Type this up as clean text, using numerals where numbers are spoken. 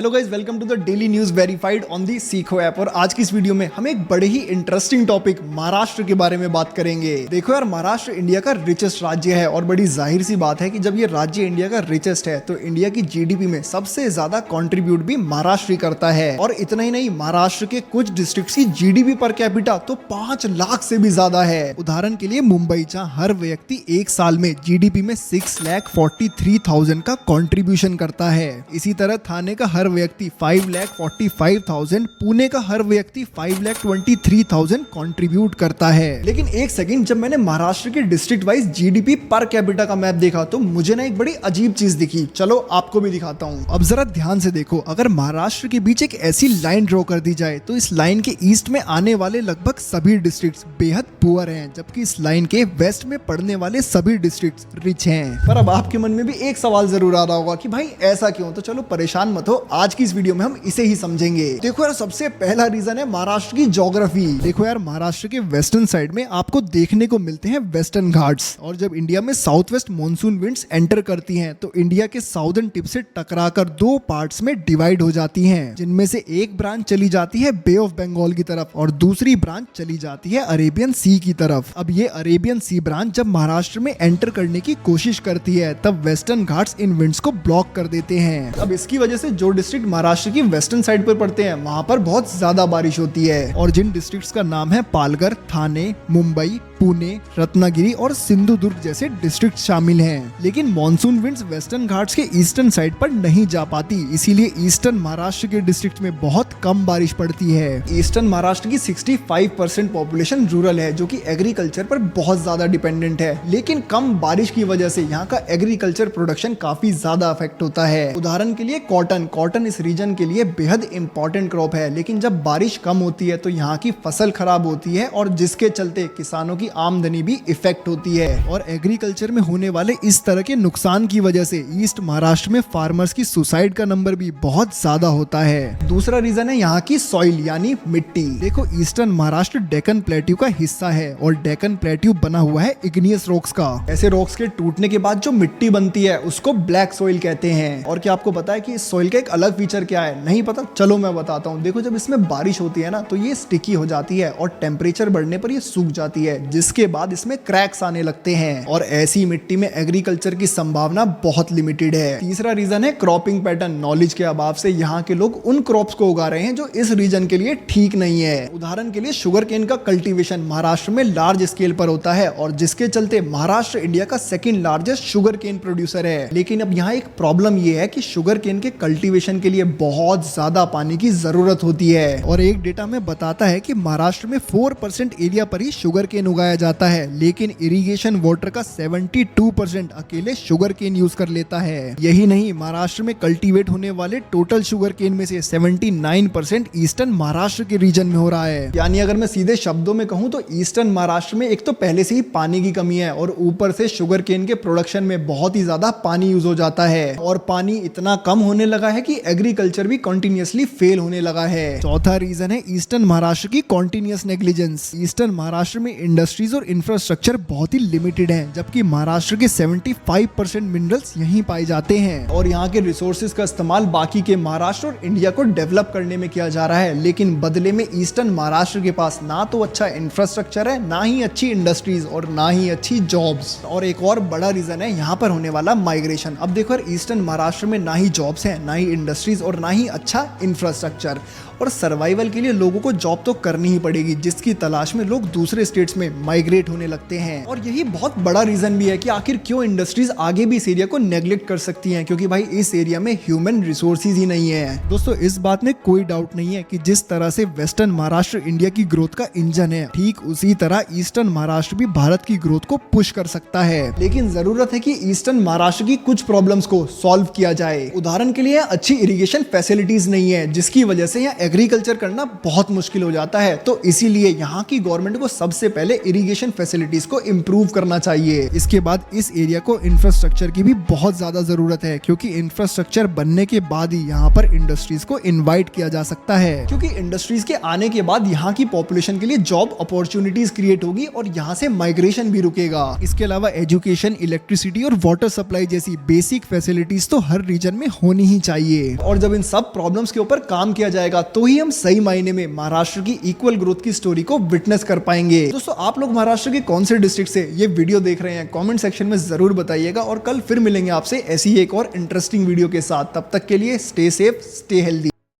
Hello guys, welcome to the daily news verified on the Seekho app. और आज की इस वीडियो में हम एक बड़े ही इंटरेस्टिंग टॉपिक महाराष्ट्र के बारे में बात करेंगे। देखो यार, महाराष्ट्र इंडिया का रिचेस्ट राज्य है और बड़ी जाहिर सी बात है कि जब ये राज्य इंडिया का रिचेस्ट है तो इंडिया की जीडीपी में सबसे ज्यादा कंट्रीब्यूट भी महाराष्ट्र ही करता है। और इतना ही नहीं, महाराष्ट्र के कुछ डिस्ट्रिक्ट की जीडीपी पर कैपिटा तो 5 लाख से भी ज्यादा है। उदाहरण के लिए मुंबई, जहाँ हर व्यक्ति एक साल में जीडीपी में 6,43,000 का कंट्रीब्यूशन करता है। इसी तरह थाने का हर व्यक्ति 5,45,000, पुणे का हर व्यक्ति 5,23,000 कंट्रीब्यूट करता है। लेकिन एक सेकंड, जब मैंने महाराष्ट्र के district wise GDP per capita का मैप देखा तो मुझे ना एक बड़ी अजीब चीज दिखी। चलो आपको भी दिखाता हूँ। अब जरा ध्यान से देखो, अगर महाराष्ट्र के बीच एक ऐसी लाइन ड्रॉ कर दी जाए तो इस लाइन के ईस्ट में आने वाले लगभग सभी डिस्ट्रिक्ट्स बेहद पुअर हैं, जबकि इस लाइन के वेस्ट में पड़ने वाले सभी डिस्ट्रिक्ट्स रिच हैं। पर अब आपके मन में भी एक सवाल जरूर आ रहा होगा कि भाई ऐसा क्यों? तो चलो परेशान मत हो, आज की इस वीडियो में हम इसे ही समझेंगे। देखो यार, सबसे पहला रीजन है महाराष्ट्र की ज्योग्राफी। देखो यार, महाराष्ट्र के वेस्टर्न साइड में आपको देखने को मिलते हैं वेस्टर्न घाट्स, और जब इंडिया में south west monsoon winds enter करती हैं तो इंडिया के साउदर्न टिप से टकराकर 2 पार्ट्स में डिवाइड हो जाती हैं, जिनमें से एक ब्रांच चली जाती है बे ऑफ बंगाल की तरफ और दूसरी ब्रांच चली जाती है अरेबियन सी की तरफ। अब ये अरेबियन सी ब्रांच जब महाराष्ट्र में एंटर करने की कोशिश करती है तब वेस्टर्न घाट्स इन विंड्स को ब्लॉक कर देते हैं। अब इसकी वजह से जो डिस्ट्रिक्ट महाराष्ट्र की वेस्टर्न साइड पर पड़ते हैं वहां पर बहुत ज्यादा बारिश होती है, और जिन डिस्ट्रिक्ट्स का नाम है पालघर, थाने, मुंबई, पुणे, रत्नागिरी और सिंधुदुर्ग जैसे डिस्ट्रिक्ट शामिल हैं। लेकिन मॉनसून विंड्स वेस्टर्न घाट्स के ईस्टर्न साइड पर नहीं जा पाती, इसीलिए ईस्टर्न महाराष्ट्र के डिस्ट्रिक्ट में बहुत कम बारिश पड़ती है। ईस्टर्न महाराष्ट्र की 65% पॉपुलेशन रूरल है, जो कि एग्रीकल्चर पर बहुत ज्यादा डिपेंडेंट है। लेकिन कम बारिश की वजह से यहाँ का एग्रीकल्चर प्रोडक्शन काफी ज्यादा अफेक्ट होता है। उदाहरण के लिए कॉटन इस रीजन के लिए बेहद इंपॉर्टेंट क्रॉप है, लेकिन जब बारिश कम होती है तो यहाँ की फसल खराब होती है और जिसके चलते किसानों की आमदनी भी इफेक्ट होती है। और एग्रीकल्चर में होने वाले इस तरह के नुकसान की वजह से ईस्ट महाराष्ट्र में फार्मर्स की सुसाइड का नंबर भी बहुत ज्यादा होता है। दूसरा रीजन है यहाँ की सॉइल यानी मिट्टी। देखो, ईस्टर्न महाराष्ट्र डेक्कन प्लेट्यू का हिस्सा है और डेक्कन प्लेट्यू बना हुआ है इग्नियस रॉक्स का। ऐसे रॉक्स के टूटने के बाद जो मिट्टी बनती है उसको ब्लैक सॉइल कहते हैं। और क्या आपको पता है कि इस सॉइल का एक अलग फीचर क्या है? नहीं पता? चलो मैं बताता हूँ। देखो, जब इसमें बारिश होती है ना तो ये स्टिकी हो जाती है और टेम्परेचर बढ़ने पर ये सूख जाती है, जिसके बाद इसमें क्रैक्स आने लगते हैं, और ऐसी मिट्टी में एग्रीकल्चर की संभावना बहुत लिमिटेड है। तीसरा रीजन है क्रॉपिंग पैटर्न। नॉलेज के अभाव से यहाँ के लोग उन क्रॉप्स को उगा रहे हैं जो इस रीजन के लिए ठीक नहीं है। उदाहरण के लिए शुगर केन का कल्टीवेशन महाराष्ट्र में लार्ज स्केल पर होता है, और जिसके चलते महाराष्ट्र इंडिया का second largest sugar cane producer है। लेकिन अब यहाँ एक प्रॉब्लम ये है कि शुगर केन के कल्टीवेशन के लिए बहुत ज्यादा पानी की जरूरत होती है, और एक डेटा में बताता है कि महाराष्ट्र में 4% एरिया पर ही शुगर केन उगाया जाता है, लेकिन इरिगेशन वाटर का 72% अकेले शुगर केन यूज कर लेता है। यही नहीं, महाराष्ट्र में कल्टीवेट होने वाले टोटल शुगर केन में से 79% ईस्टर्न महाराष्ट्र के रीजन में हो रहा है। यानी अगर मैं सीधे शब्दों में कहूँ तो ईस्टर्न महाराष्ट्र में एक तो पहले से ही पानी की कमी है, और ऊपर से शुगर केन के प्रोडक्शन में बहुत ही ज्यादा पानी यूज हो जाता है, और पानी इतना कम होने लगा है कि एग्रीकल्चर भी कंटिन्यूअसली फेल होने लगा है। चौथा रीजन है ईस्टर्न महाराष्ट्र की कॉन्टिन्यूअस नेग्लिजेंस। ईस्टर्न महाराष्ट्र में इंडस्ट्रीज और इंफ्रास्ट्रक्चर बहुत ही लिमिटेड है, जबकि महाराष्ट्र के 75% मिनरल्स यहीं पाए जाते हैं, और यहाँ के रिसोर्सेज का इस्तेमाल बाकी के महाराष्ट्र और इंडिया को डेवलप करने में किया जा रहा है। लेकिन बदले में ईस्टर्न महाराष्ट्र के पास ना तो अच्छा इंफ्रास्ट्रक्चर है, ना ही अच्छी इंडस्ट्रीज और ना ही अच्छी जॉब्स। और एक और बड़ा रीजन है यहाँ पर होने वाला माइग्रेशन। अब देखो यार, ईस्टर्न महाराष्ट्र में ना ही जॉब्स हैं, ना ही इंडस्ट्रीज और ना ही अच्छा इंफ्रास्ट्रक्चर, और सर्वाइवल के लिए लोगों को जॉब तो करनी ही पड़ेगी, जिसकी तलाश में लोग दूसरे स्टेट्स में माइग्रेट होने लगते हैं। और यही बहुत बड़ा रीजन भी है कि आखिर क्यों इंडस्ट्रीज आगे भी इस एरिया को नेग्लेक्ट कर सकती हैं, क्योंकि भाई इस एरिया में ह्यूमन रिसोर्सेज ही नहीं है। दोस्तों, इस बात में कोई डाउट नहीं है कि जिस तरह से वेस्टर्न महाराष्ट्र इंडिया की ग्रोथ का इंजन है, ठीक उसी तरह ईस्टर्न महाराष्ट्र भी भारत की ग्रोथ को पुश कर सकता है। लेकिन जरूरत है कि ईस्टर्न महाराष्ट्र की कुछ प्रॉब्लम्स को सॉल्व किया जाए। उदाहरण के लिए अच्छी इरिगेशन फैसिलिटीज नहीं है, जिसकी वजह से यहाँ एग्रीकल्चर करना बहुत मुश्किल हो जाता है। तो इसीलिए यहाँ की गवर्नमेंट को सबसे पहले इरिगेशन फैसिलिटीज को इम्प्रूव करना चाहिए। इसके बाद इस एरिया को इंफ्रास्ट्रक्चर की भी बहुत ज्यादा जरूरत है, क्योंकि इंफ्रास्ट्रक्चर बनने के बाद ही यहाँ पर इंडस्ट्रीज को इन्वाइट किया जा सकता है, क्योंकि इंडस्ट्रीज के आने के बाद यहाँ की पॉपुलेशन के लिए जॉब अपॉर्चुनिटीज क्रिएट होगी और यहाँ से माइग्रेशन भी रुकेगा। इसके अलावा एजुकेशन, इलेक्ट्रिसिटी और वाटर सप्लाई जैसी बेसिक फैसिलिटीज तो हर रीजन में होनी ही चाहिए। और जब इन सब प्रॉब्लम्स के ऊपर काम किया जाएगा तो ही हम सही मायने में महाराष्ट्र की इक्वल ग्रोथ की स्टोरी को विटनेस कर पाएंगे। दोस्तों, आप लोग महाराष्ट्र के कौन से डिस्ट्रिक्ट से ये वीडियो देख रहे हैं कमेंट सेक्शन में जरूर बताइएगा, और कल फिर मिलेंगे आपसे ऐसी एक और इंटरेस्टिंग वीडियो के साथ। तब तक के लिए स्टे सेफ, स्टे हेल्दी।